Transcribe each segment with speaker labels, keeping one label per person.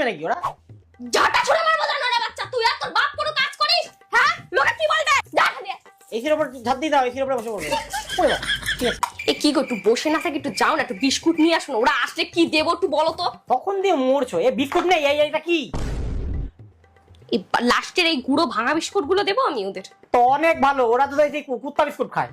Speaker 1: নাকি ওরা
Speaker 2: ঝাঁটা ছুড়ে মারবো জানো রে বাচ্চা, তুই আর তোর বাপ কোনো কাজ করিস? হ্যাঁ, লোকে কি বলবে? ঝাঁটা দিয়ে
Speaker 1: এসির উপর ঝাঁপ দিয়ে দাও, এসির উপরে বসে পড়বে।
Speaker 2: এ কি গো, একটু বসে না থাকে, একটু যাও না, একটু বিস্কুট নিয়ে আসো না। ওরা আসলে কি দেবো একটু বলো তো।
Speaker 1: তখন দিয়ে মরছো, এ বিস্কুট নেই, এইটা কি?
Speaker 2: এই লাস্টের এই গুঁড়ো ভাঙা বিস্কুট গুলো দেবো আমি ওদের।
Speaker 1: তো অনেক ভালো, ওরা তো এই কুত্তা বিস্কুট খায়।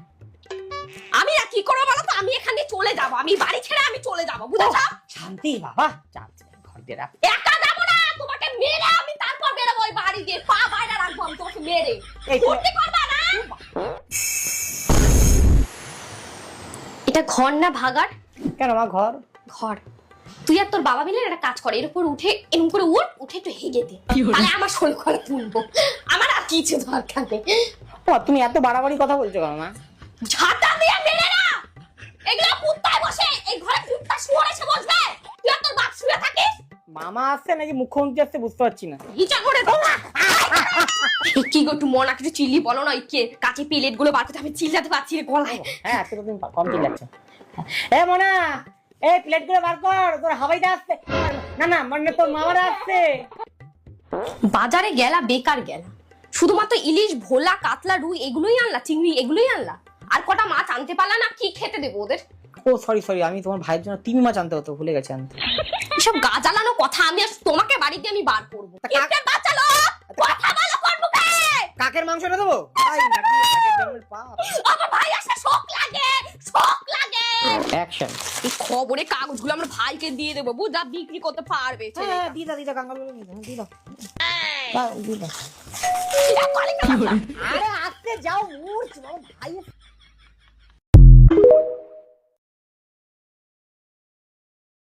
Speaker 2: আমি আর কি করবো বলো তো, আমি এখানে চলে যাবো, আমি বাড়ি ছেড়ে আমি চলে যাবো, বুঝেছো?
Speaker 1: শান্তি বাবা, যাচ্ছে ঘর দিয়ে রাখ।
Speaker 2: একা যাবো না, তোমাকে মেরে আমি তারপর বেরোবো ওই বাড়ি দিয়ে, পা বাইরে রাখবো আমি তোমাকে মেরে।
Speaker 1: এই
Speaker 2: ফুর্তি করবা না? এটা ঘর না ভাগার?
Speaker 1: কেন মা ঘর?
Speaker 2: ঘর। তুই আর তোর বাবা মিলে একটা কাজ করে, এর উপর উঠে এরকম করে উঠে একটু হেগে দে, তাহলে আমার শরীর করে তুলবো। আমার আর কিছু দরকার নেই।
Speaker 1: ও তুমি এত বাড়াবাড়ি কথা বলছো কেন মা?
Speaker 2: ঝাঁটা দিয়ে মেরে না, এগুলো কুত্তায় বসে, এই ঘরে কুত্তা শুয়ে এসে বসবে, তুই আর তোর বাপ শুয়ে থাকিস।
Speaker 1: মামা আসছে নাকি মুখ্যমন্ত্রী আসছে বুঝতে পারছি না।
Speaker 2: ইচ্ছা করে তো কি গো, একটু মনা কিছু চিল্লি বলো না, কে কাঁচি প্লেট গুলো বার করতে আমি চিল্লাতে পারছি রে গলায়।
Speaker 1: হ্যাঁ আজকে তো তুমি কম চিল্লাচ্ছ। এ মোনা, এই প্লেট গুলো বার কর, তোর হাওয়াইটা আসছে। না না মানে তোর মামারা আসছে।
Speaker 2: বাজারে গেলা বেকার গেলা, শুধুমাত্র ইলিশ, ভোলা, কাতলা, রুই এগুলোই আনলা, চিংড়ি এগুলোই আনলা, আর কটা মাছ আনতে পারলা না? কি খেতে দেবো ওদের?
Speaker 1: ও সরি সরি, আমি তোমার ভাইয়ের জন্য তিমি মাছ আনতে হতো, ভুলে গেছি আনতে।
Speaker 2: এসব গাজালানো কথা আমি আর তোমাকে বাড়িতে আমি বার করবো। বাঁচালো, কথা বলো কোন মুখে?
Speaker 1: কাকের মাংস না দেবো? তাই নাকি? কাকের জন্মের পাপ।
Speaker 2: আমার ভাই আসে, শোক লাগে, শোক লাগে।
Speaker 1: অ্যাকশন।
Speaker 2: এই খবরে কাগজগুলো আমরা ভাইকে দিয়ে দেবো, বুঝা বিক্রি করতে পারবে।
Speaker 1: হ্যাঁ দিদা দিদা কাঙ্গাল দিদা দিদা। আরে আসতে যাও, মূর্ছ বাবা ভাই।